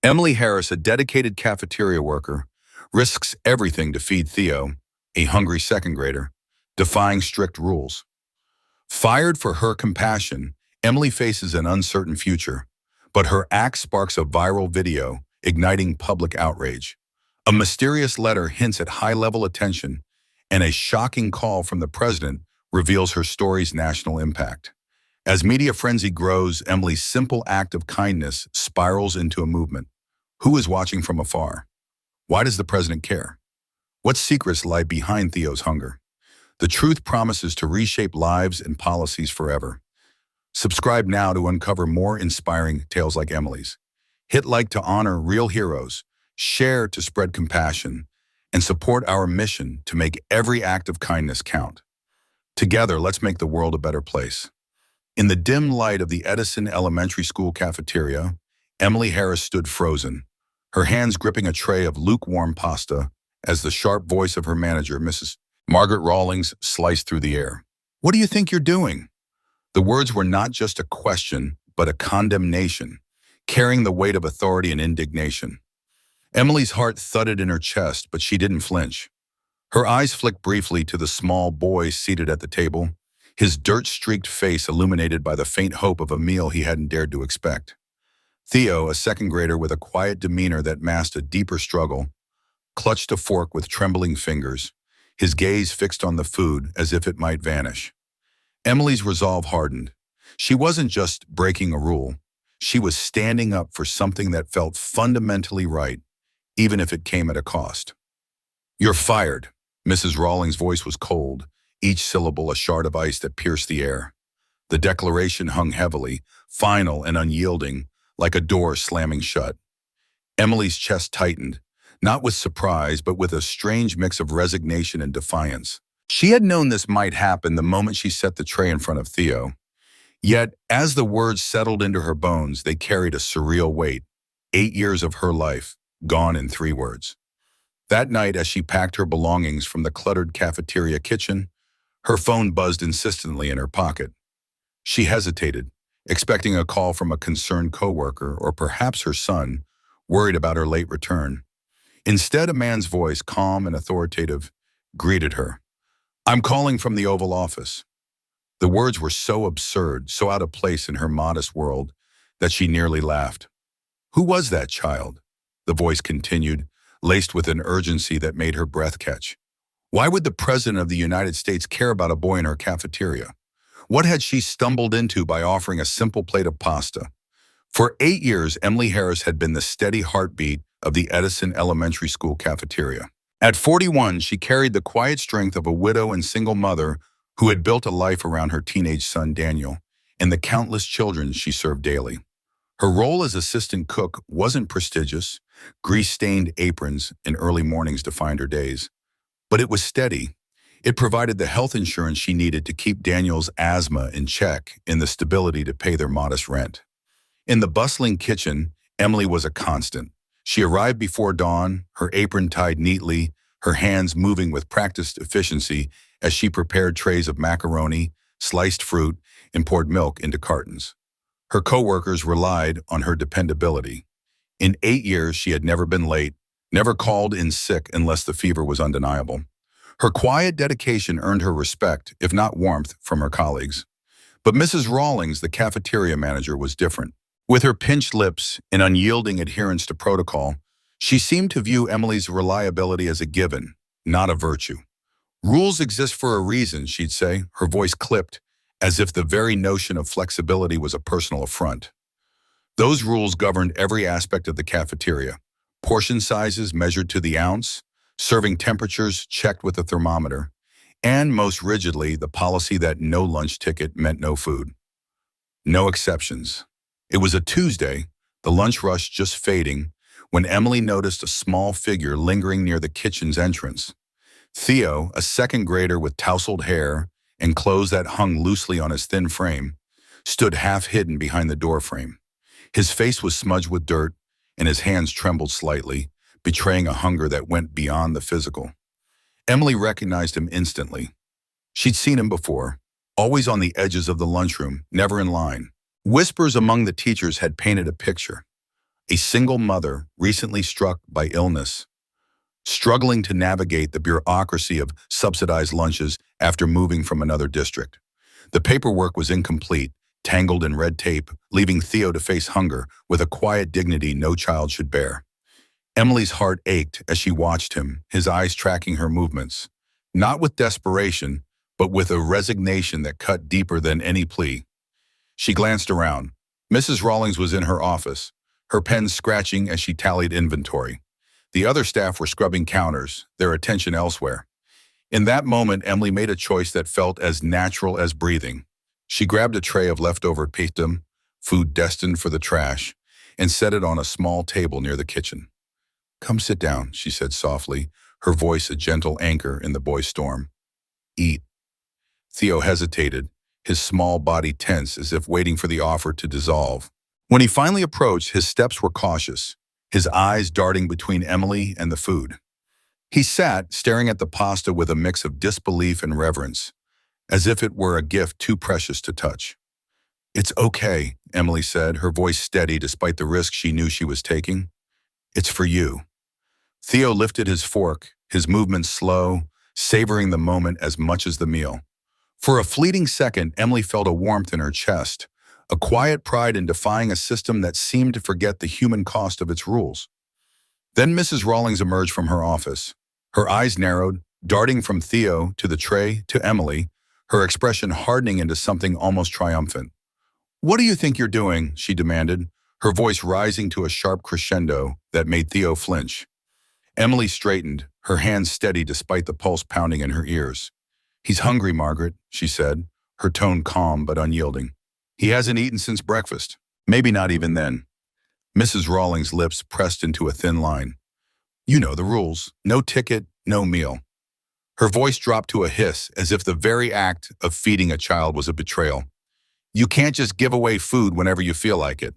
Emily Harris, a dedicated cafeteria worker, risks everything to feed Theo, a hungry second grader, defying strict rules. Fired for her compassion, Emily faces an uncertain future, but her act sparks a viral video, igniting public outrage. A mysterious letter hints at high-level attention, and a shocking call from the president reveals her story's national impact. As media frenzy grows, Emily's simple act of kindness spirals into a movement. Who is watching from afar? Why does the president care? What secrets lie behind Theo's hunger? The truth promises to reshape lives and policies forever. Subscribe now to uncover more inspiring tales like Emily's. Hit like to honor real heroes, share to spread compassion, and support our mission to make every act of kindness count. Together, let's make the world a better place. In the dim light of the Edison Elementary School cafeteria, Emily Harris stood frozen, her hands gripping a tray of lukewarm pasta as the sharp voice of her manager, Mrs. Margaret Rawlings, sliced through the air. "What do you think you're doing?" The words were not just a question, but a condemnation, carrying the weight of authority and indignation. Emily's heart thudded in her chest, but she didn't flinch. Her eyes flicked briefly to the small boy seated at the table, his dirt-streaked face illuminated by the faint hope of a meal he hadn't dared to expect. Theo, a second grader with a quiet demeanor that masked a deeper struggle, clutched a fork with trembling fingers, his gaze fixed on the food as if it might vanish. Emily's resolve hardened. She wasn't just breaking a rule. She was standing up for something that felt fundamentally right, even if it came at a cost. "You're fired." Mrs. Rawlings' voice was cold, each syllable a shard of ice that pierced the air. The declaration hung heavily, final and unyielding, like a door slamming shut. Emily's chest tightened, not with surprise, but with a strange mix of resignation and defiance. She had known this might happen the moment she set the tray in front of Theo. Yet, as the words settled into her bones, they carried a surreal weight. 8 years of her life, gone in 3 words. That night, as she packed her belongings from the cluttered cafeteria kitchen, her phone buzzed insistently in her pocket. She hesitated, expecting a call from a concerned coworker or perhaps her son, worried about her late return. Instead, a man's voice, calm and authoritative, greeted her. "I'm calling from the Oval Office." The words were so absurd, so out of place in her modest world, that she nearly laughed. "Who was that child?" the voice continued, laced with an urgency that made her breath catch. Why would the President of the United States care about a boy in her cafeteria? What had she stumbled into by offering a simple plate of pasta? For 8 years, Emily Harris had been the steady heartbeat of the Edison Elementary School cafeteria. At 41, she carried the quiet strength of a widow and single mother who had built a life around her teenage son, Daniel, and the countless children she served daily. Her role as assistant cook wasn't prestigious. Grease-stained aprons and early mornings defined her days. But it was steady. It provided the health insurance she needed to keep Daniel's asthma in check and the stability to pay their modest rent. In the bustling kitchen, Emily was a constant. She arrived before dawn, her apron tied neatly, her hands moving with practiced efficiency as she prepared trays of macaroni, sliced fruit, and poured milk into cartons. Her coworkers relied on her dependability. In 8 years, she had never been late, never called in sick unless the fever was undeniable. Her quiet dedication earned her respect, if not warmth, from her colleagues. But Mrs. Rawlings, the cafeteria manager, was different. With her pinched lips and unyielding adherence to protocol, she seemed to view Emily's reliability as a given, not a virtue. "Rules exist for a reason," she'd say, her voice clipped, as if the very notion of flexibility was a personal affront. Those rules governed every aspect of the cafeteria. Portion sizes measured to the ounce, serving temperatures checked with a thermometer, and most rigidly, the policy that no lunch ticket meant no food. No exceptions. It was a Tuesday, the lunch rush just fading, when Emily noticed a small figure lingering near the kitchen's entrance. Theo, a second grader with tousled hair and clothes that hung loosely on his thin frame, stood half hidden behind the doorframe. His face was smudged with dirt, and his hands trembled slightly, betraying a hunger that went beyond the physical. Emily recognized him instantly. She'd seen him before, always on the edges of the lunchroom, never in line. Whispers among the teachers had painted a picture. a single mother recently struck by illness, struggling to navigate the bureaucracy of subsidized lunches after moving from another district. The paperwork was incomplete, tangled in red tape, leaving Theo to face hunger with a quiet dignity no child should bear. Emily's heart ached as she watched him, his eyes tracking her movements, not with desperation, but with a resignation that cut deeper than any plea. She glanced around. Mrs. Rawlings was in her office, her pen scratching as she tallied inventory. The other staff were scrubbing counters, their attention elsewhere. In that moment, Emily made a choice that felt as natural as breathing. She grabbed a tray of leftover pitham, food destined for the trash, and set it on a small table near the kitchen. "Come sit down," she said softly, her voice a gentle anchor in the boy's storm. "Eat." Theo hesitated, his small body tense as if waiting for the offer to dissolve. When he finally approached, his steps were cautious, his eyes darting between Emily and the food. He sat, staring at the pasta with a mix of disbelief and reverence, as if it were a gift too precious to touch. "It's okay," Emily said, her voice steady despite the risk she knew she was taking. "It's for you." Theo lifted his fork, his movements slow, savoring the moment as much as the meal. For a fleeting second, Emily felt a warmth in her chest, a quiet pride in defying a system that seemed to forget the human cost of its rules. Then Mrs. Rawlings emerged from her office. Her eyes narrowed, darting from Theo to the tray to Emily, her expression hardening into something almost triumphant. "What do you think you're doing?" she demanded, her voice rising to a sharp crescendo that made Theo flinch. Emily straightened, her hands steady despite the pulse pounding in her ears. "He's hungry, Margaret," she said, her tone calm but unyielding. "He hasn't eaten since breakfast. Maybe not even then." Mrs. Rawlings' lips pressed into a thin line. "You know the rules. No ticket, no meal." Her voice dropped to a hiss, as if the very act of feeding a child was a betrayal. "You can't just give away food whenever you feel like it."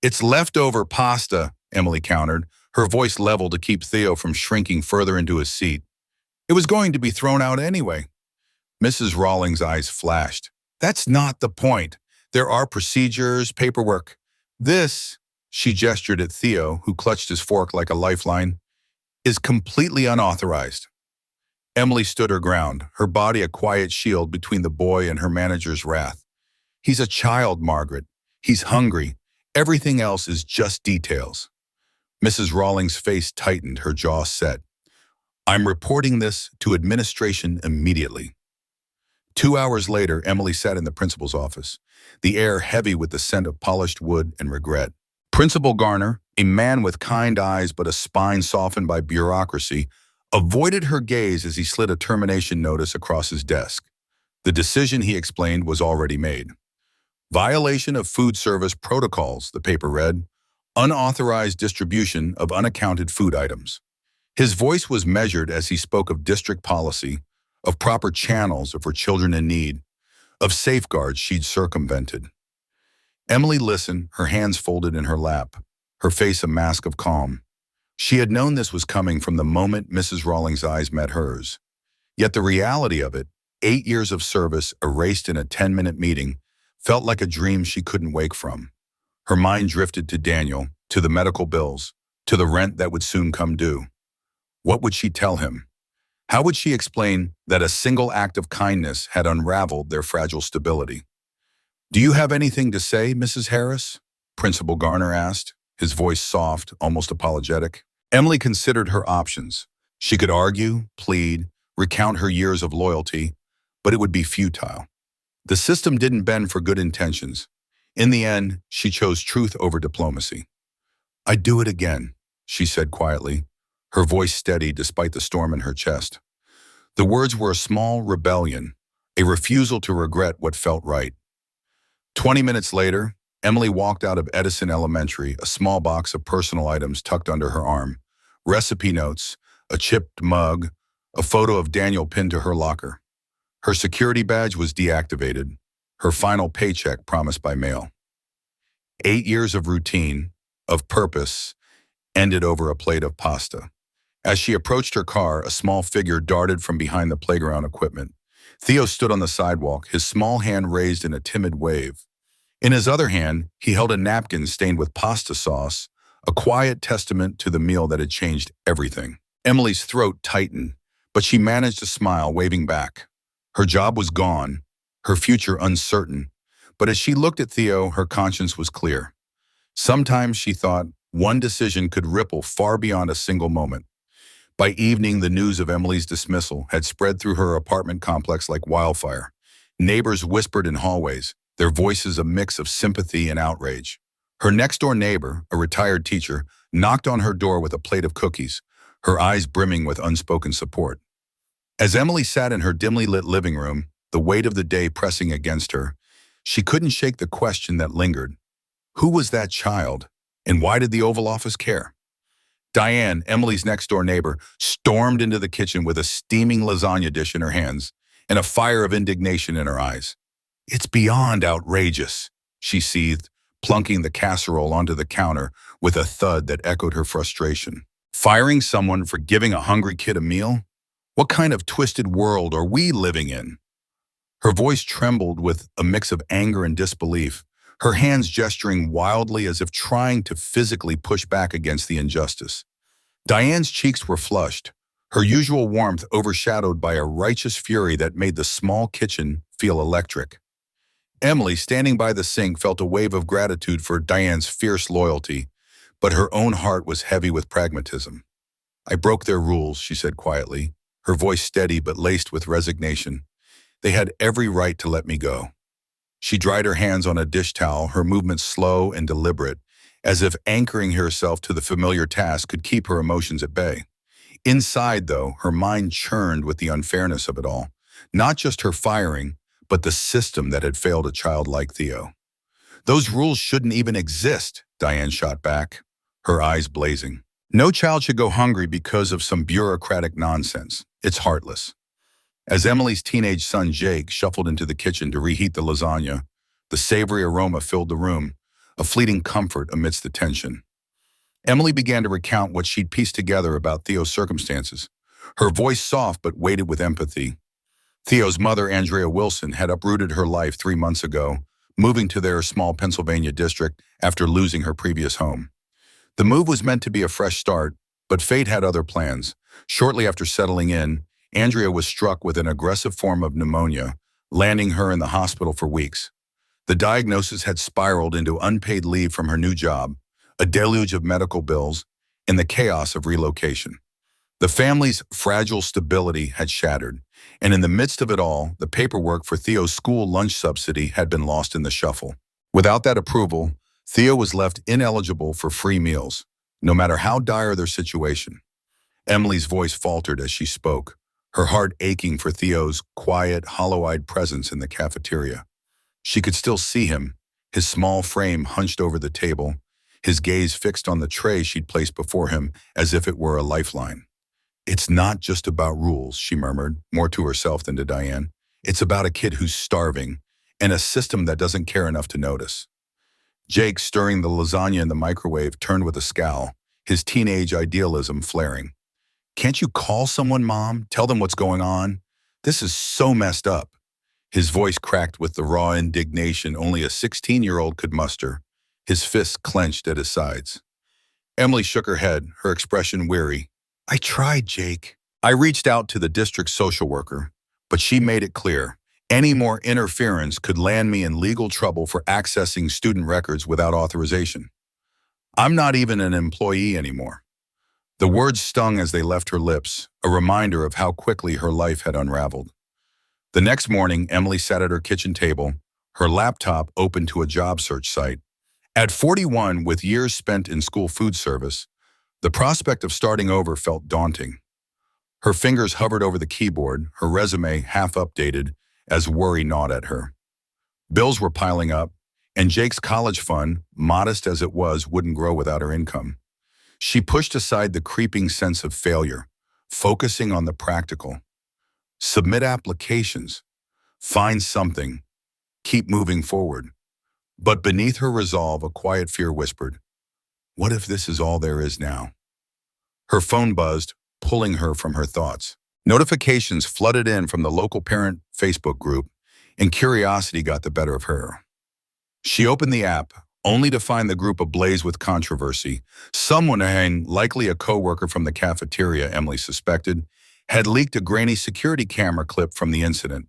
"It's leftover pasta," Emily countered, her voice level to keep Theo from shrinking further into his seat. "It was going to be thrown out anyway." Mrs. Rawlings' eyes flashed. "That's not the point. There are procedures, paperwork. This," she gestured at Theo, who clutched his fork like a lifeline, "is completely unauthorized." Emily stood her ground, her body a quiet shield between the boy and her manager's wrath. "He's a child, Margaret. He's hungry. Everything else is just details." Mrs. Rawlings' face tightened, her jaw set. "I'm reporting this to administration immediately." 2 hours later, Emily sat in the principal's office, the air heavy with the scent of polished wood and regret. Principal Garner, a man with kind eyes but a spine softened by bureaucracy, avoided her gaze as he slid a termination notice across his desk. The decision, he explained, was already made. "Violation of food service protocols," the paper read. "Unauthorized distribution of unaccounted food items." His voice was measured as he spoke of district policy, of proper channels for children in need, of safeguards she'd circumvented. Emily listened, her hands folded in her lap, her face a mask of calm. She had known this was coming from the moment Mrs. Rawlings' eyes met hers. Yet the reality of it, 8 years of service erased in a 10-minute meeting, felt like a dream she couldn't wake from. Her mind drifted to Daniel, to the medical bills, to the rent that would soon come due. What would she tell him? How would she explain that a single act of kindness had unraveled their fragile stability? "Do you have anything to say, Mrs. Harris?" Principal Garner asked, his voice soft, almost apologetic. Emily considered her options. She could argue, plead, recount her years of loyalty, but it would be futile. The system didn't bend for good intentions. In the end, she chose truth over diplomacy. "I'd do it again," she said quietly, her voice steady despite the storm in her chest. The words were a small rebellion, a refusal to regret what felt right. 20 minutes later, Emily walked out of Edison Elementary, a small box of personal items tucked under her arm, recipe notes, a chipped mug, a photo of Daniel pinned to her locker. Her security badge was deactivated, her final paycheck promised by mail. 8 years of routine, of purpose, ended over a plate of pasta. As she approached her car, a small figure darted from behind the playground equipment. Theo stood on the sidewalk, his small hand raised in a timid wave. In his other hand, he held a napkin stained with pasta sauce, a quiet testament to the meal that had changed everything. Emily's throat tightened, but she managed to smile, waving back. Her job was gone, her future uncertain, but as she looked at Theo, her conscience was clear. Sometimes she thought one decision could ripple far beyond a single moment. By evening, the news of Emily's dismissal had spread through her apartment complex like wildfire. Neighbors whispered in hallways, their voices a mix of sympathy and outrage. Her next-door neighbor, a retired teacher, knocked on her door with a plate of cookies, her eyes brimming with unspoken support. As Emily sat in her dimly lit living room, the weight of the day pressing against her, she couldn't shake the question that lingered. Who was that child, and why did the Oval Office care? Diane, Emily's next-door neighbor, stormed into the kitchen with a steaming lasagna dish in her hands and a fire of indignation in her eyes. "It's beyond outrageous," she seethed, plunking the casserole onto the counter with a thud that echoed her frustration. "Firing someone for giving a hungry kid a meal? What kind of twisted world are we living in?" Her voice trembled with a mix of anger and disbelief, her hands gesturing wildly as if trying to physically push back against the injustice. Diane's cheeks were flushed, her usual warmth overshadowed by a righteous fury that made the small kitchen feel electric. Emily, standing by the sink, felt a wave of gratitude for Diane's fierce loyalty, but her own heart was heavy with pragmatism. "I broke their rules," she said quietly, her voice steady but laced with resignation. "They had every right to let me go." She dried her hands on a dish towel, her movements slow and deliberate, as if anchoring herself to the familiar task could keep her emotions at bay. Inside, though, her mind churned with the unfairness of it all. Not just her firing, but the system that had failed a child like Theo. "Those rules shouldn't even exist," Diane shot back, her eyes blazing. "No child should go hungry because of some bureaucratic nonsense. It's heartless." As Emily's teenage son Jake shuffled into the kitchen to reheat the lasagna, the savory aroma filled the room, a fleeting comfort amidst the tension. Emily began to recount what she'd pieced together about Theo's circumstances, her voice soft but weighted with empathy. Theo's mother, Andrea Wilson, had uprooted her life 3 months ago, moving to their small Pennsylvania district after losing her previous home. The move was meant to be a fresh start, but fate had other plans. Shortly after settling in, Andrea was struck with an aggressive form of pneumonia, landing her in the hospital for weeks. The diagnosis had spiraled into unpaid leave from her new job, a deluge of medical bills, and the chaos of relocation. The family's fragile stability had shattered, and in the midst of it all, the paperwork for Theo's school lunch subsidy had been lost in the shuffle. Without that approval, Theo was left ineligible for free meals, no matter how dire their situation. Emily's voice faltered as she spoke, her heart aching for Theo's quiet, hollow-eyed presence in the cafeteria. She could still see him, his small frame hunched over the table, his gaze fixed on the tray she'd placed before him as if it were a lifeline. "It's not just about rules," she murmured, more to herself than to Diane. "It's about a kid who's starving, and a system that doesn't care enough to notice." Jake, stirring the lasagna in the microwave, turned with a scowl, his teenage idealism flaring. "Can't you call someone, Mom? Tell them what's going on? This is so messed up." His voice cracked with the raw indignation only a 16-year-old could muster, his fists clenched at his sides. Emily shook her head, her expression weary. "I tried, Jake. I reached out to the district social worker, but she made it clear. Any more interference could land me in legal trouble for accessing student records without authorization. I'm not even an employee anymore." The words stung as they left her lips, a reminder of how quickly her life had unraveled. The next morning, Emily sat at her kitchen table, her laptop open to a job search site. At 41, with years spent in school food service, the prospect of starting over felt daunting. Her fingers hovered over the keyboard, her resume half updated as worry gnawed at her. Bills were piling up, and Jake's college fund, modest as it was, wouldn't grow without her income. She pushed aside the creeping sense of failure, focusing on the practical. Submit applications. Find something. Keep moving forward. But beneath her resolve, a quiet fear whispered, "What if this is all there is now?" Her phone buzzed, pulling her from her thoughts. Notifications flooded in from the local parent Facebook group, and curiosity got the better of her. She opened the app, only to find the group ablaze with controversy. Someone, likely a coworker from the cafeteria Emily suspected, had leaked a grainy security camera clip from the incident.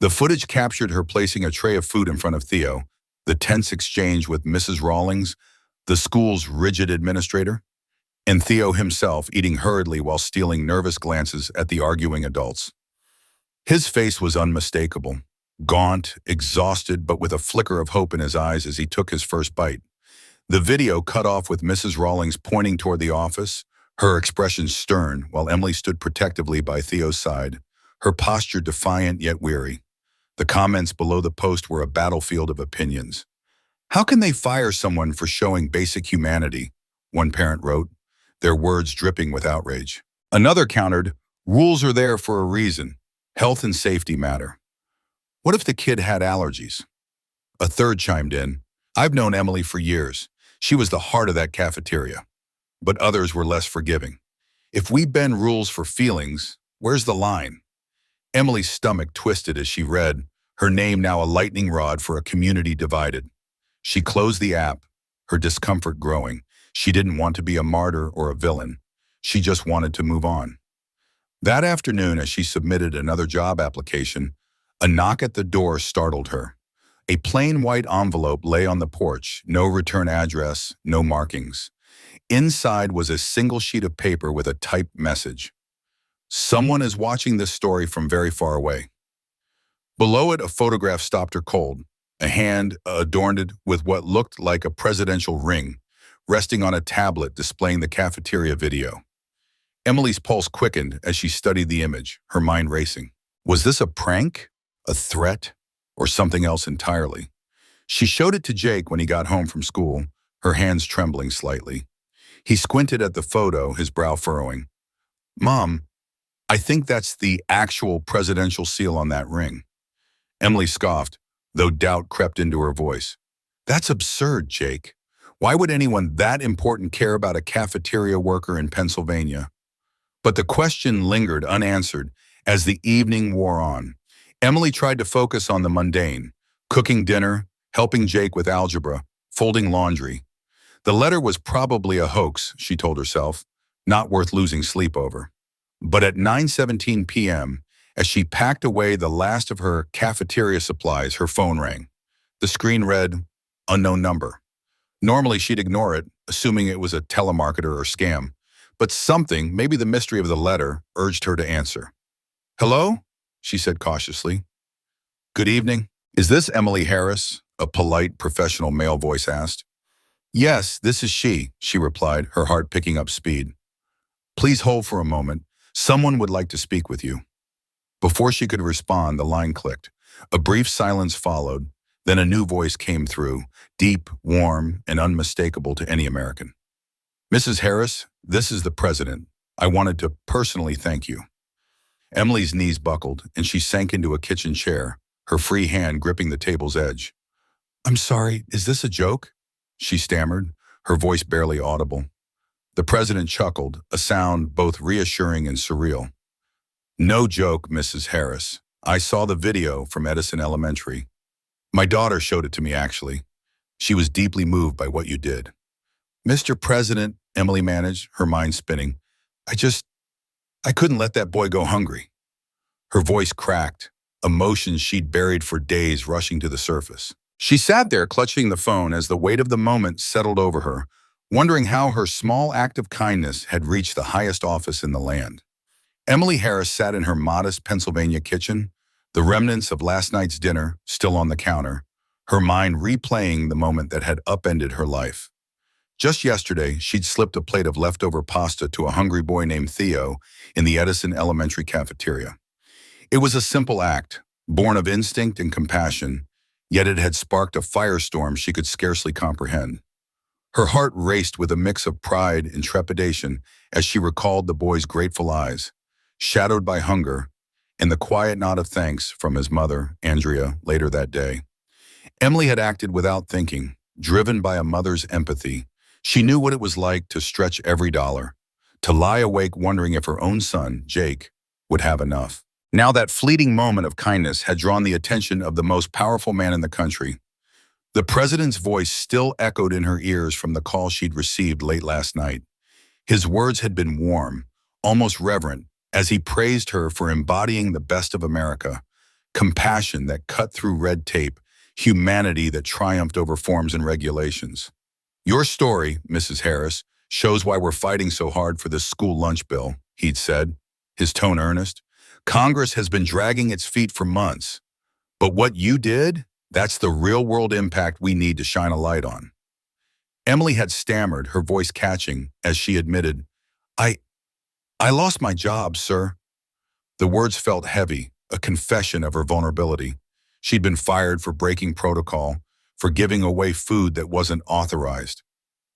The footage captured her placing a tray of food in front of Theo, the tense exchange with Mrs. Rawlings, the school's rigid administrator, and Theo himself eating hurriedly while stealing nervous glances at the arguing adults. His face was unmistakable, gaunt, exhausted, but with a flicker of hope in his eyes as he took his first bite. The video cut off with Mrs. Rawlings pointing toward the office, her expression stern, while Emily stood protectively by Theo's side, her posture defiant yet weary. The comments below the post were a battlefield of opinions. "How can they fire someone for showing basic humanity?" one parent wrote, their words dripping with outrage. Another countered, "Rules are there for a reason. Health and safety matter. What if the kid had allergies?" A third chimed in, "I've known Emily for years. She was the heart of that cafeteria." But others were less forgiving. "If we bend rules for feelings, where's the line?" Emily's stomach twisted as she read, her name now a lightning rod for a community divided. She closed the app, her discomfort growing. She didn't want to be a martyr or a villain. She just wanted to move on. That afternoon, as she submitted another job application, a knock at the door startled her. A plain white envelope lay on the porch, no return address, no markings. Inside was a single sheet of paper with a typed message. "Someone is watching this story from very far away." Below it, a photograph stopped her cold, a hand adorned with what looked like a presidential ring, resting on a tablet displaying the cafeteria video. Emily's pulse quickened as she studied the image, her mind racing. Was this a prank, a threat, or something else entirely? She showed it to Jake when he got home from school, her hands trembling slightly. He squinted at the photo, his brow furrowing. "Mom, I think that's the actual presidential seal on that ring." Emily scoffed, though doubt crept into her voice. "That's absurd, Jake. Why would anyone that important care about a cafeteria worker in Pennsylvania?" But the question lingered unanswered as the evening wore on. Emily tried to focus on the mundane, cooking dinner, helping Jake with algebra, folding laundry. The letter was probably a hoax, she told herself, not worth losing sleep over. But at 9:17 p.m., as she packed away the last of her cafeteria supplies, her phone rang. The screen read, "Unknown number." Normally she'd ignore it, assuming it was a telemarketer or scam. But something, maybe the mystery of the letter, urged her to answer. "Hello?" she said cautiously. "Good evening. Is this Emily Harris?" a polite, professional male voice asked. "Yes, this is she replied, her heart picking up speed. "Please hold for a moment. Someone would like to speak with you." Before she could respond, the line clicked. A brief silence followed, then a new voice came through, deep, warm, and unmistakable to any American. "Mrs. Harris, this is the president. I wanted to personally thank you." Emily's knees buckled, and she sank into a kitchen chair, her free hand gripping the table's edge. "I'm sorry, is this a joke?" she stammered, her voice barely audible. The president chuckled, a sound both reassuring and surreal. "No joke, Mrs. Harris. I saw the video from Edison Elementary. My daughter showed it to me, actually. She was deeply moved by what you did." "Mr. President," Emily managed, her mind spinning, I couldn't let that boy go hungry." Her voice cracked, emotions she'd buried for days rushing to the surface. She sat there clutching the phone as the weight of the moment settled over her, wondering how her small act of kindness had reached the highest office in the land. Emily Harris sat in her modest Pennsylvania kitchen, the remnants of last night's dinner still on the counter, her mind replaying the moment that had upended her life. Just yesterday, she'd slipped a plate of leftover pasta to a hungry boy named Theo in the Edison Elementary cafeteria. It was a simple act, born of instinct and compassion, yet it had sparked a firestorm she could scarcely comprehend. Her heart raced with a mix of pride and trepidation as she recalled the boy's grateful eyes, shadowed by hunger, and the quiet nod of thanks from his mother, Andrea, later that day. Emily had acted without thinking, driven by a mother's empathy. She knew what it was like to stretch every dollar, to lie awake wondering if her own son, Jake, would have enough. Now that fleeting moment of kindness had drawn the attention of the most powerful man in the country. The president's voice still echoed in her ears from the call she'd received late last night. His words had been warm, almost reverent, as he praised her for embodying the best of America, compassion that cut through red tape, humanity that triumphed over forms and regulations. Your story, Mrs. Harris, shows why we're fighting so hard for this school lunch bill, he'd said, his tone earnest. Congress has been dragging its feet for months. But what you did, that's the real-world impact we need to shine a light on. Emily had stammered, her voice catching, as she admitted, I lost my job, sir. The words felt heavy, a confession of her vulnerability. She'd been fired for breaking protocol, for giving away food that wasn't authorized.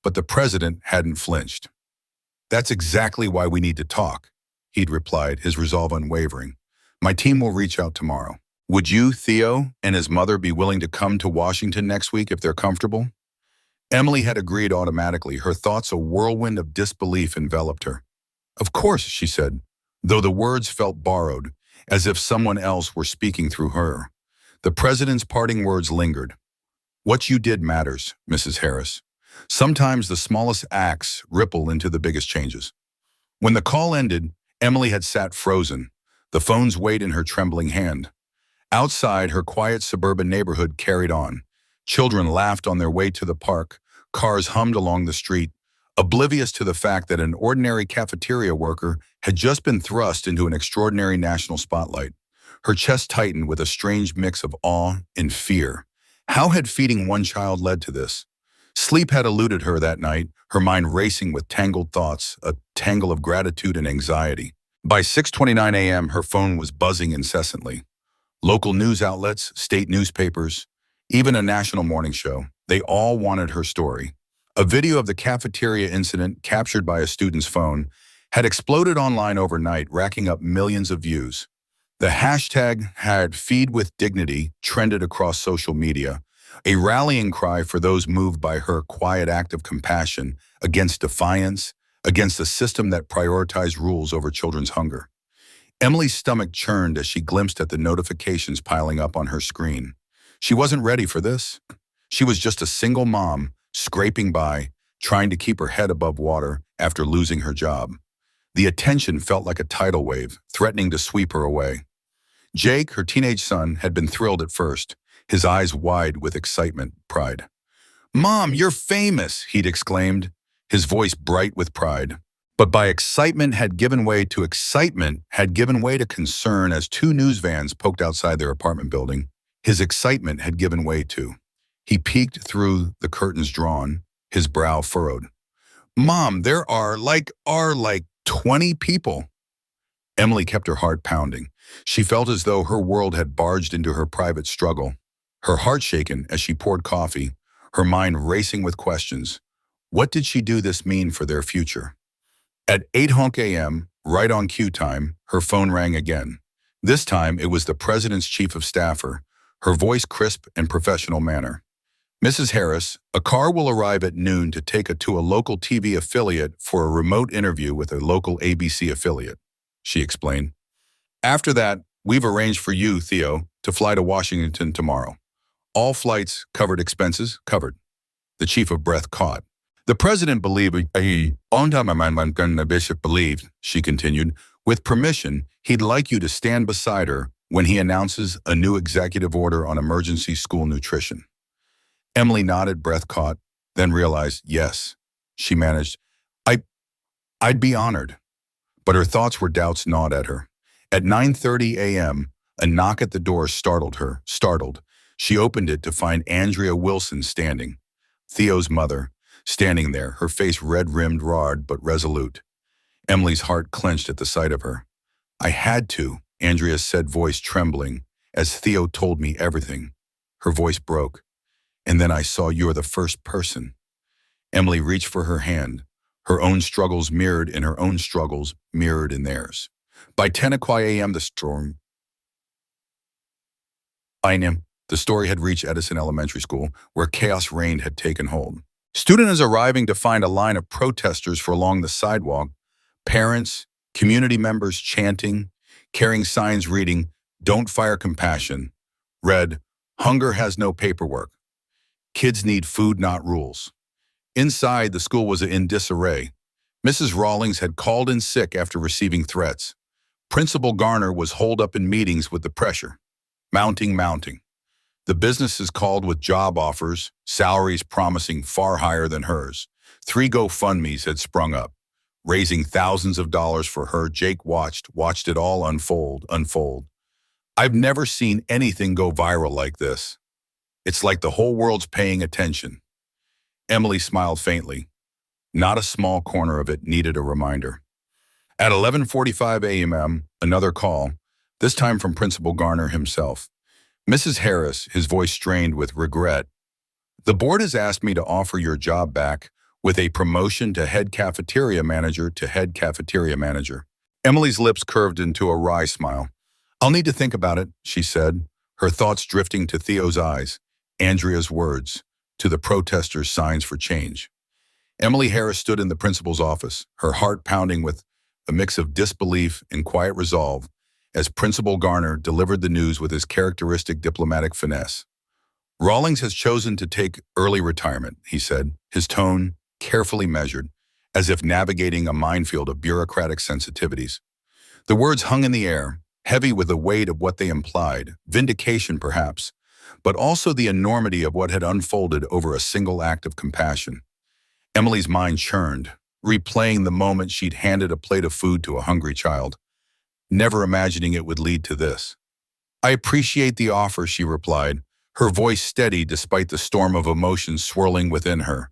But the president hadn't flinched. That's exactly why we need to talk, he'd replied, his resolve unwavering. My team will reach out tomorrow. Would you, Theo, and his mother be willing to come to Washington next week if they're comfortable? Emily had agreed automatically, her thoughts a whirlwind of disbelief enveloped her. Of course, she said, though the words felt borrowed, as if someone else were speaking through her. The president's parting words lingered. What you did matters, Mrs. Harris. Sometimes the smallest acts ripple into the biggest changes. When the call ended, Emily had sat frozen, the phone's weight in her trembling hand. Outside, her quiet suburban neighborhood carried on. Children laughed on their way to the park, cars hummed along the street, oblivious to the fact that an ordinary cafeteria worker had just been thrust into an extraordinary national spotlight. Her chest tightened with a strange mix of awe and fear. How had feeding one child led to this? Sleep had eluded her that night, her mind racing with tangled thoughts, a tangle of gratitude and anxiety. By 6:29 a.m., her phone was buzzing incessantly. Local news outlets, state newspapers, even a national morning show, they all wanted her story. A video of the cafeteria incident captured by a student's phone had exploded online overnight, racking up millions of views. The hashtag had Feed with Dignity trended across social media, a rallying cry for those moved by her quiet act of compassion against defiance, against a system that prioritized rules over children's hunger. Emily's stomach churned as she glimpsed at the notifications piling up on her screen. She wasn't ready for this. She was just a single mom, scraping by, trying to keep her head above water after losing her job. The attention felt like a tidal wave, threatening to sweep her away. Jake, her teenage son, had been thrilled at first, his eyes wide with excitement, pride. "Mom, you're famous," he'd exclaimed, his voice bright with pride. But by excitement had given way to concern as two news vans poked outside their apartment building. His excitement had given way too. He peeked through the curtains drawn, his brow furrowed. "Mom, there are like 20 people." Emily kept her heart pounding. She felt as though her world had barged into her private struggle. Her heart shaken as she poured coffee, her mind racing with questions. What did she do this mean for their future? At 8 a.m., right on cue time, her phone rang again. This time, it was the president's chief of staffer, her voice crisp and professional manner. "Mrs. Harris, a car will arrive at noon to take her to a local TV affiliate for a remote interview with a local ABC affiliate," she explained. "After that, we've arranged for you, Theo, to fly to Washington tomorrow. All flights, covered expenses, covered." The chief of breath caught. "The president believed, Bishop believed," she continued, "with permission, he'd like you to stand beside her when he announces a new executive order on emergency school nutrition." Emily nodded, breath caught, then realized, yes, she managed. I'd be honored. But her thoughts were doubts gnawed at her. At 9:30 a.m., a knock at the door startled her, startled. She opened it to find Andrea Wilson standing, Theo's mother, standing there, her face red-rimmed, rawed but resolute. Emily's heart clenched at the sight of her. "I had to," Andrea said, voice trembling, "as Theo told me everything." Her voice broke. "And then I saw you're the first person." Emily reached for her hand, her own struggles mirrored in her own struggles, mirrored in theirs. By 10 o'clock a.m., the story had reached Edison Elementary School, where chaos reigned had taken hold. Students arriving to find a line of protesters for along the sidewalk, parents, community members chanting, carrying signs reading, "Don't fire compassion," read, "Hunger has no paperwork." Kids need food, not rules. Inside, the school was in disarray. Mrs. Rawlings had called in sick after receiving threats. Principal Garner was holed up in meetings with the pressure. Mounting. The businesses called with job offers, salaries promising far higher than hers. 3 GoFundMes had sprung up, raising thousands of dollars for her. Jake watched it all unfold. I've never seen anything go viral like this. It's like the whole world's paying attention. Emily smiled faintly. Not a small corner of it needed a reminder. At 11:45 a.m., another call, this time from Principal Garner himself. Mrs. Harris, his voice strained with regret. The board has asked me to offer your job back with a promotion to head cafeteria manager Emily's lips curved into a wry smile. I'll need to think about it, she said, her thoughts drifting to Theo's eyes, Andrea's words, to the protesters' signs for change. Emily Harris stood in the principal's office, her heart pounding with a mix of disbelief and quiet resolve, as Principal Garner delivered the news with his characteristic diplomatic finesse. Rawlings has chosen to take early retirement, he said, his tone carefully measured, as if navigating a minefield of bureaucratic sensitivities. The words hung in the air, heavy with the weight of what they implied, vindication perhaps, but also the enormity of what had unfolded over a single act of compassion. Emily's mind churned, replaying the moment she'd handed a plate of food to a hungry child, never imagining it would lead to this. I appreciate the offer, she replied, her voice steady despite the storm of emotions swirling within her.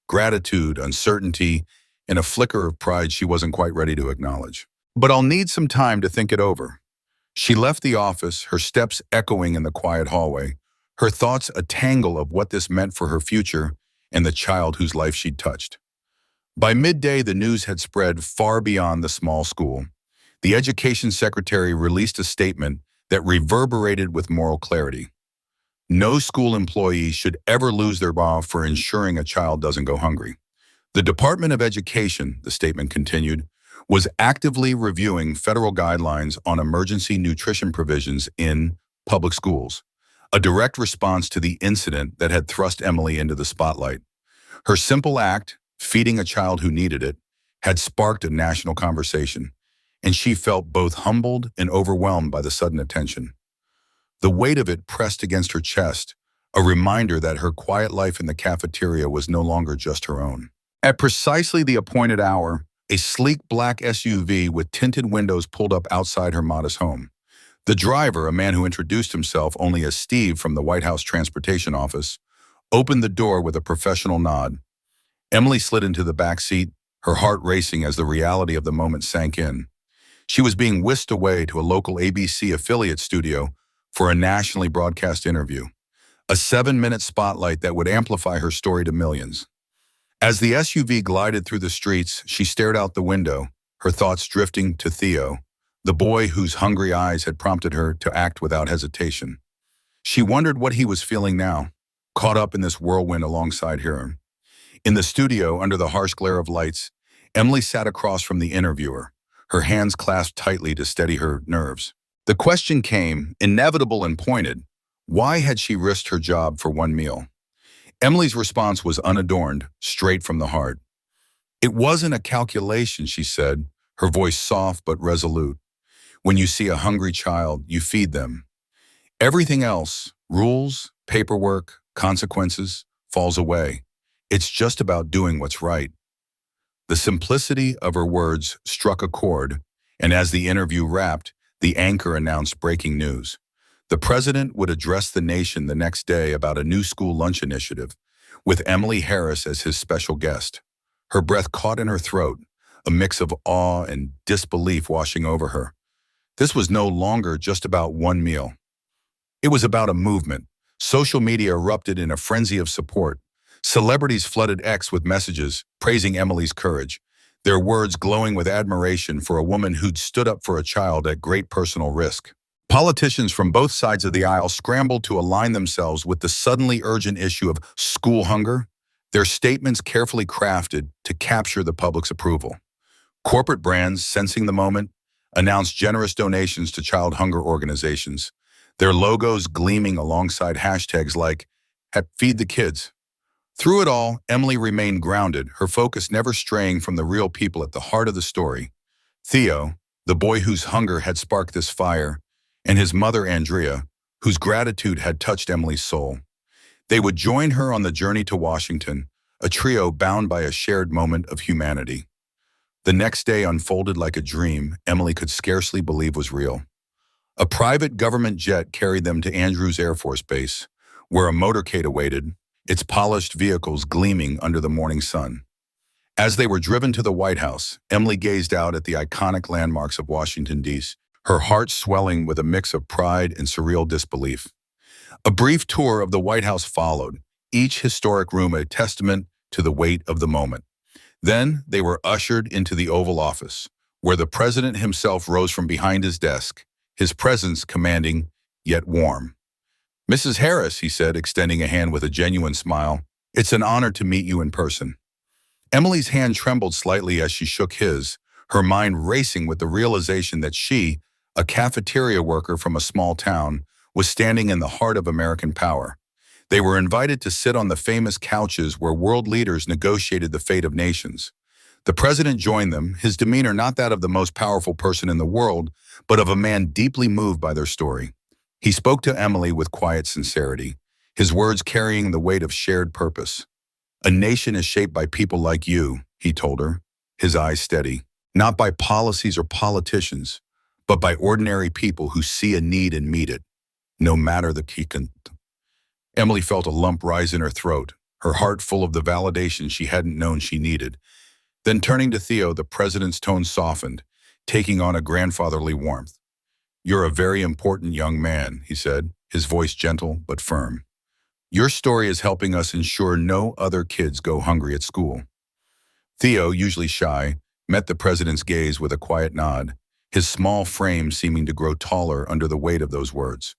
Gratitude, uncertainty, and a flicker of pride she wasn't quite ready to acknowledge. But I'll need some time to think it over. She left the office, her steps echoing in the quiet hallway, her thoughts a tangle of what this meant for her future and the child whose life she'd touched. By midday, the news had spread far beyond the small school. The education secretary released a statement that reverberated with moral clarity. No school employee should ever lose their job for ensuring a child doesn't go hungry. The Department of Education, the statement continued, was actively reviewing federal guidelines on emergency nutrition provisions in public schools, a direct response to the incident that had thrust Emily into the spotlight. Her simple act, feeding a child who needed it, had sparked a national conversation, and she felt both humbled and overwhelmed by the sudden attention. The weight of it pressed against her chest, a reminder that her quiet life in the cafeteria was no longer just her own. At precisely the appointed hour, a sleek black SUV with tinted windows pulled up outside her modest home. The driver, a man who introduced himself only as Steve from the White House Transportation Office, opened the door with a professional nod. Emily slid into the back seat, her heart racing as the reality of the moment sank in. She was being whisked away to a local ABC affiliate studio for a nationally broadcast interview, a 7-minute spotlight that would amplify her story to millions. As the SUV glided through the streets, she stared out the window, her thoughts drifting to Theo, the boy whose hungry eyes had prompted her to act without hesitation. She wondered what he was feeling now, caught up in this whirlwind alongside her. In the studio, under the harsh glare of lights, Emily sat across from the interviewer, her hands clasped tightly to steady her nerves. The question came, inevitable and pointed. Why had she risked her job for one meal? Emily's response was unadorned, straight from the heart. It wasn't a calculation, she said, her voice soft but resolute. When you see a hungry child, you feed them. Everything else, rules, paperwork, consequences, falls away. It's just about doing what's right. The simplicity of her words struck a chord, and as the interview wrapped, the anchor announced breaking news. The president would address the nation the next day about a new school lunch initiative, with Emily Harris as his special guest. Her breath caught in her throat, a mix of awe and disbelief washing over her. This was no longer just about one meal. It was about a movement. Social media erupted in a frenzy of support. Celebrities flooded X with messages praising Emily's courage, their words glowing with admiration for a woman who'd stood up for a child at great personal risk. Politicians from both sides of the aisle scrambled to align themselves with the suddenly urgent issue of school hunger, their statements carefully crafted to capture the public's approval. Corporate brands, sensing the moment, announced generous donations to child hunger organizations, their logos gleaming alongside hashtags like Feed the kids. Through it all, Emily remained grounded, her focus never straying from the real people at the heart of the story. Theo, the boy whose hunger had sparked this fire, and his mother Andrea, whose gratitude had touched Emily's soul. They would join her on the journey to Washington, a trio bound by a shared moment of humanity. The next day unfolded like a dream Emily could scarcely believe was real. A private government jet carried them to Andrews Air Force Base, where a motorcade awaited, its polished vehicles gleaming under the morning sun. As they were driven to the White House, Emily gazed out at the iconic landmarks of Washington, D.C., her heart swelling with a mix of pride and surreal disbelief. A brief tour of the White House followed, each historic room a testament to the weight of the moment. Then they were ushered into the Oval Office, where the president himself rose from behind his desk, his presence commanding, yet warm. "Mrs. Harris," he said, extending a hand with a genuine smile, "it's an honor to meet you in person." Emily's hand trembled slightly as she shook his, her mind racing with the realization that she, a cafeteria worker from a small town, was standing in the heart of American power. They were invited to sit on the famous couches where world leaders negotiated the fate of nations. The president joined them, his demeanor not that of the most powerful person in the world, but of a man deeply moved by their story. He spoke to Emily with quiet sincerity, his words carrying the weight of shared purpose. "A nation is shaped by people like you," he told her, his eyes steady, "not by policies or politicians, but by ordinary people who see a need and meet it, no matter the content." Emily felt a lump rise in her throat, her heart full of the validation she hadn't known she needed. Then turning to Theo, the president's tone softened, taking on a grandfatherly warmth. "You're a very important young man," he said, his voice gentle but firm. "Your story is helping us ensure no other kids go hungry at school." Theo, usually shy, met the president's gaze with a quiet nod, his small frame seeming to grow taller under the weight of those words.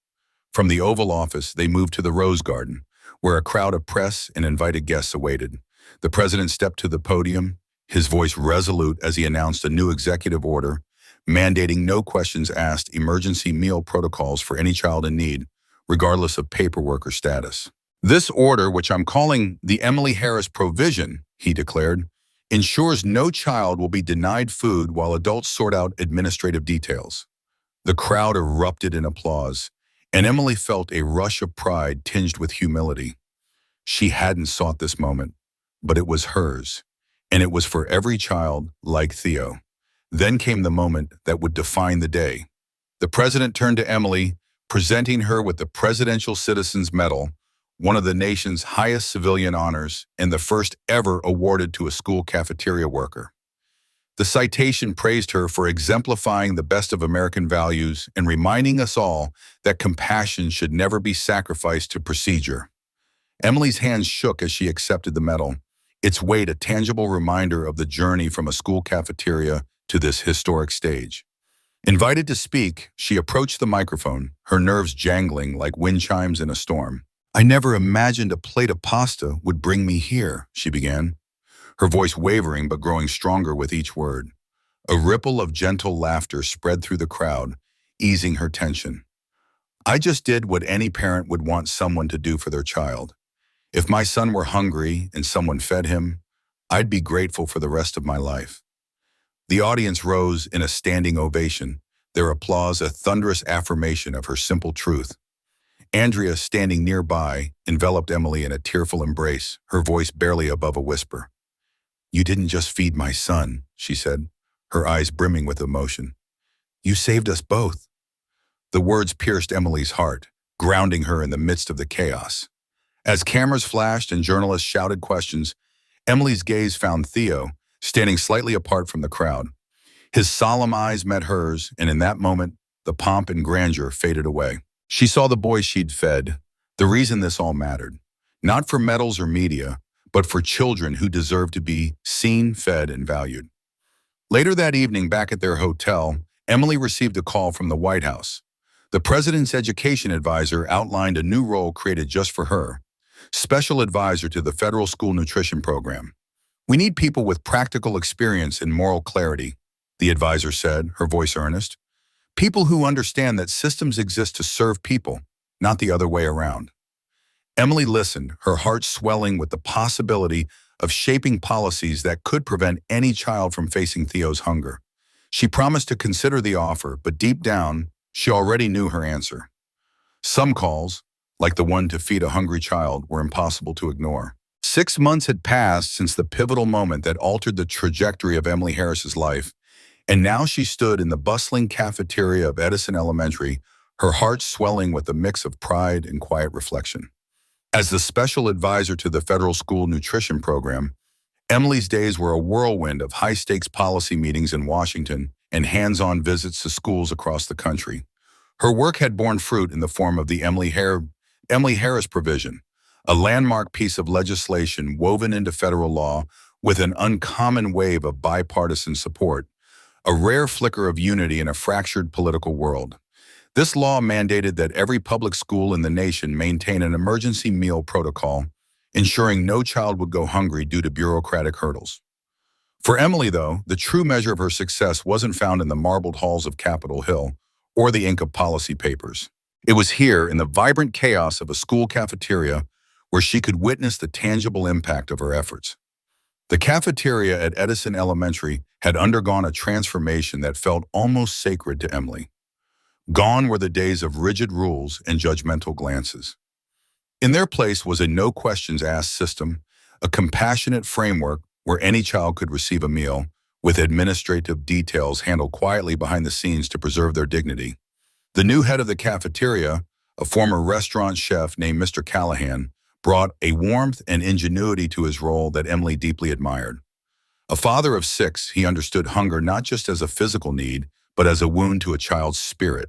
From the Oval Office, they moved to the Rose Garden, where a crowd of press and invited guests awaited. The president stepped to the podium, his voice resolute as he announced a new executive order, mandating no questions asked emergency meal protocols for any child in need, regardless of paperwork or status. "This order, which I'm calling the Emily Harris Provision," he declared, "ensures no child will be denied food while adults sort out administrative details." The crowd erupted in applause, and Emily felt a rush of pride tinged with humility. She hadn't sought this moment, but it was hers, and it was for every child like Theo. Then came the moment that would define the day. The president turned to Emily, presenting her with the Presidential Citizens Medal, one of the nation's highest civilian honors and the first ever awarded to a school cafeteria worker. The citation praised her for exemplifying the best of American values and reminding us all that compassion should never be sacrificed to procedure. Emily's hands shook as she accepted the medal, its weight a tangible reminder of the journey from a school cafeteria to this historic stage. Invited to speak, she approached the microphone, her nerves jangling like wind chimes in a storm. "I never imagined a plate of pasta would bring me here," she began, her voice wavering but growing stronger with each word. A ripple of gentle laughter spread through the crowd, easing her tension. "I just did what any parent would want someone to do for their child. If my son were hungry and someone fed him, I'd be grateful for the rest of my life." The audience rose in a standing ovation, their applause a thunderous affirmation of her simple truth. Andrea, standing nearby, enveloped Emily in a tearful embrace, her voice barely above a whisper. "You didn't just feed my son," she said, her eyes brimming with emotion. "You saved us both." The words pierced Emily's heart, grounding her in the midst of the chaos. As cameras flashed and journalists shouted questions, Emily's gaze found Theo, standing slightly apart from the crowd. His solemn eyes met hers, and in that moment, the pomp and grandeur faded away. She saw the boy she'd fed, the reason this all mattered. Not for medals or media, but for children who deserved to be seen, fed, and valued. Later that evening, back at their hotel, Emily received a call from the White House. The president's education advisor outlined a new role created just for her, special advisor to the federal school nutrition program. "We need people with practical experience and moral clarity," the advisor said, her voice earnest. "People who understand that systems exist to serve people, not the other way around." Emily listened, her heart swelling with the possibility of shaping policies that could prevent any child from facing Theo's hunger. She promised to consider the offer, but deep down, she already knew her answer. Some calls, like the one to feed a hungry child, were impossible to ignore. 6 months had passed since the pivotal moment that altered the trajectory of Emily Harris's life, and now she stood in the bustling cafeteria of Edison Elementary, her heart swelling with a mix of pride and quiet reflection. As the special advisor to the federal school nutrition program, Emily's days were a whirlwind of high-stakes policy meetings in Washington and hands-on visits to schools across the country. Her work had borne fruit in the form of the Emily Harris Provision, a landmark piece of legislation woven into federal law with an uncommon wave of bipartisan support, a rare flicker of unity in a fractured political world. This law mandated that every public school in the nation maintain an emergency meal protocol, ensuring no child would go hungry due to bureaucratic hurdles. For Emily, though, the true measure of her success wasn't found in the marbled halls of Capitol Hill or the ink of policy papers. It was here, in the vibrant chaos of a school cafeteria, where she could witness the tangible impact of her efforts. The cafeteria at Edison Elementary had undergone a transformation that felt almost sacred to Emily. Gone were the days of rigid rules and judgmental glances. In their place was a no-questions-asked system, a compassionate framework where any child could receive a meal, with administrative details handled quietly behind the scenes to preserve their dignity. The new head of the cafeteria, a former restaurant chef named Mr. Callahan, brought a warmth and ingenuity to his role that Emily deeply admired. A father of 6, he understood hunger not just as a physical need, but as a wound to a child's spirit.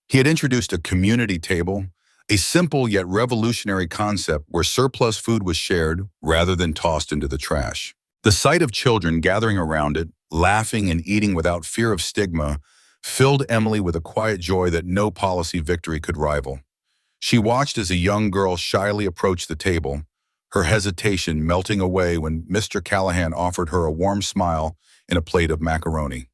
He had introduced a community table, a simple yet revolutionary concept where surplus food was shared rather than tossed into the trash. The sight of children gathering around it, laughing and eating without fear of stigma, filled Emily with a quiet joy that no policy victory could rival. She watched as a young girl shyly approached the table, her hesitation melting away when Mr. Callahan offered her a warm smile and a plate of macaroni.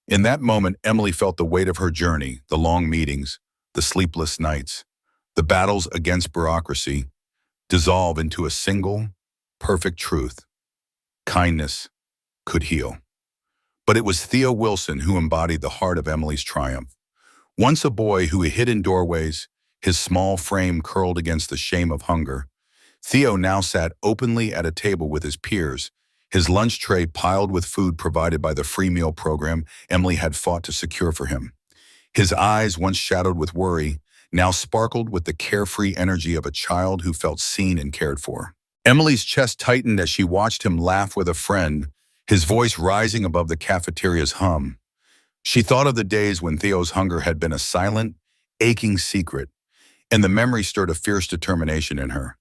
In that moment, Emily felt the weight of her journey, the long meetings, the sleepless nights, the battles against bureaucracy, dissolve into a single, perfect truth. Kindness could heal. But it was Theo Wilson who embodied the heart of Emily's triumph. Once a boy who hid in doorways, his small frame curled against the shame of hunger, Theo now sat openly at a table with his peers, his lunch tray piled with food provided by the free meal program Emily had fought to secure for him. His eyes, once shadowed with worry, now sparkled with the carefree energy of a child who felt seen and cared for. Emily's chest tightened as she watched him laugh with a friend, his voice rising above the cafeteria's hum. She thought of the days when Theo's hunger had been a silent, aching secret, and the memory stirred a fierce determination in her.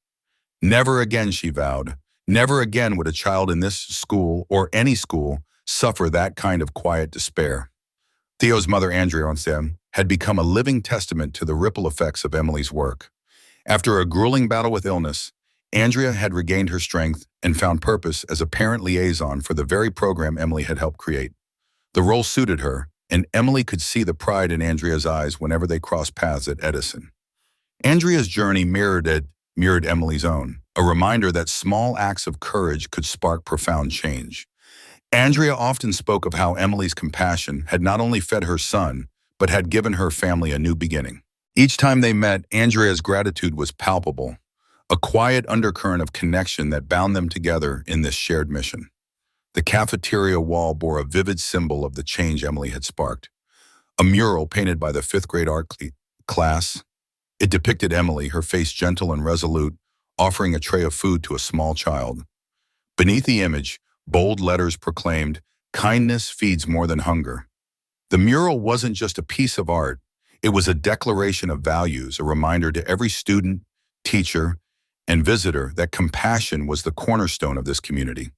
Never again, she vowed, never again would a child in this school or any school suffer that kind of quiet despair. Theo's mother, Andrea, had become a living testament to the ripple effects of Emily's work. After a grueling battle with illness, Andrea had regained her strength and found purpose as a parent liaison for the very program Emily had helped create. The role suited her, and Emily could see the pride in Andrea's eyes whenever they crossed paths at Edison. Andrea's journey mirrored Emily's own, a reminder that small acts of courage could spark profound change. Andrea often spoke of how Emily's compassion had not only fed her son, but had given her family a new beginning. Each time they met, Andrea's gratitude was palpable, a quiet undercurrent of connection that bound them together in this shared mission. The cafeteria wall bore a vivid symbol of the change Emily had sparked. A mural painted by the 5th grade art class. It depicted Emily, her face gentle and resolute, offering a tray of food to a small child. Beneath the image, bold letters proclaimed, "Kindness feeds more than hunger." The mural wasn't just a piece of art. It was a declaration of values, a reminder to every student, teacher, and visitor that compassion was the cornerstone of this community.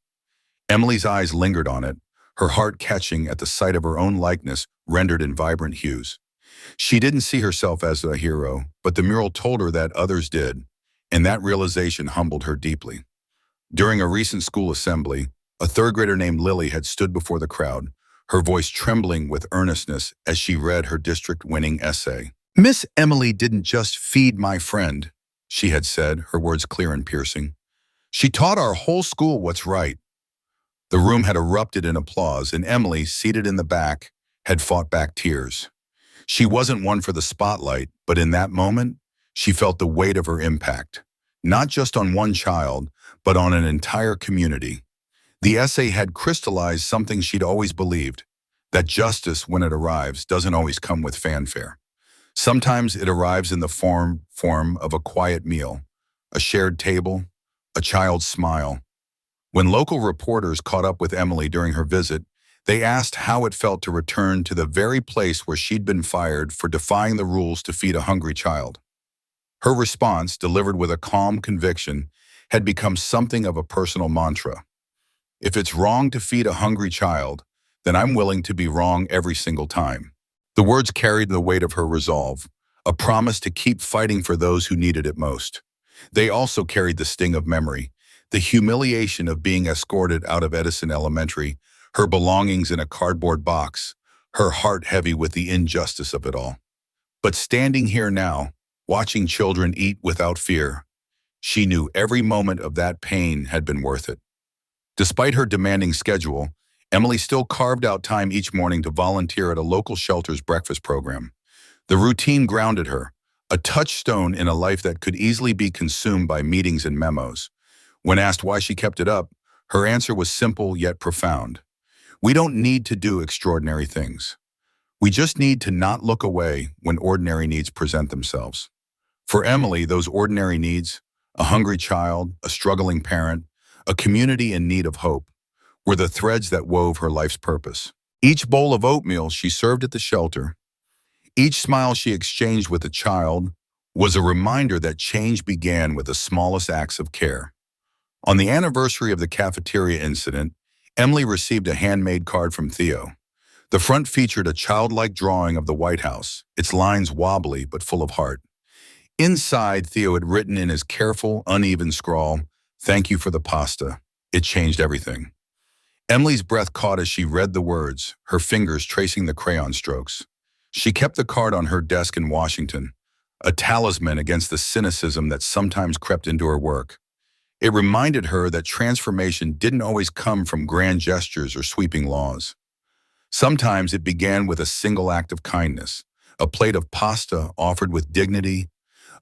Emily's eyes lingered on it, her heart catching at the sight of her own likeness rendered in vibrant hues. She didn't see herself as a hero, but the mural told her that others did, and that realization humbled her deeply. During a recent school assembly, a 3rd grader named Lily had stood before the crowd, her voice trembling with earnestness as she read her district-winning essay. "Miss Emily didn't just feed my friend. she had said, her words clear and piercing. She taught our whole school what's right. The room had erupted in applause, and Emily, seated in the back, had fought back tears. She wasn't one for the spotlight, but in that moment, she felt the weight of her impact, not just on one child, but on an entire community. The essay had crystallized something she'd always believed, that justice, when it arrives, doesn't always come with fanfare. Sometimes it arrives in the form of a quiet meal, a shared table, a child's smile. When local reporters caught up with Emily during her visit, they asked how it felt to return to the very place where she'd been fired for defying the rules to feed a hungry child. Her response, delivered with a calm conviction, had become something of a personal mantra. If it's wrong to feed a hungry child, then I'm willing to be wrong every single time. The words carried the weight of her resolve, a promise to keep fighting for those who needed it most. They also carried the sting of memory, the humiliation of being escorted out of Edison Elementary, her belongings in a cardboard box, her heart heavy with the injustice of it all. But standing here now, watching children eat without fear, she knew every moment of that pain had been worth it. Despite her demanding schedule, Emily still carved out time each morning to volunteer at a local shelter's breakfast program. The routine grounded her, a touchstone in a life that could easily be consumed by meetings and memos. When asked why she kept it up, her answer was simple yet profound. We don't need to do extraordinary things. We just need to not look away when ordinary needs present themselves. For Emily, those ordinary needs, a hungry child, a struggling parent, a community in need of hope, were the threads that wove her life's purpose. Each bowl of oatmeal she served at the shelter, each smile she exchanged with a child, was a reminder that change began with the smallest acts of care. On the anniversary of the cafeteria incident, Emily received a handmade card from Theo. The front featured a childlike drawing of the White House, its lines wobbly but full of heart. Inside, Theo had written in his careful, uneven scrawl, "Thank you for the pasta. It changed everything." Emily's breath caught as she read the words, her fingers tracing the crayon strokes. She kept the card on her desk in Washington, a talisman against the cynicism that sometimes crept into her work. It reminded her that transformation didn't always come from grand gestures or sweeping laws. Sometimes it began with a single act of kindness, a plate of pasta offered with dignity,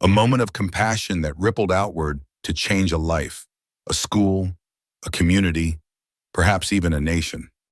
a moment of compassion that rippled outward to change a life, a school, a community, perhaps even a nation.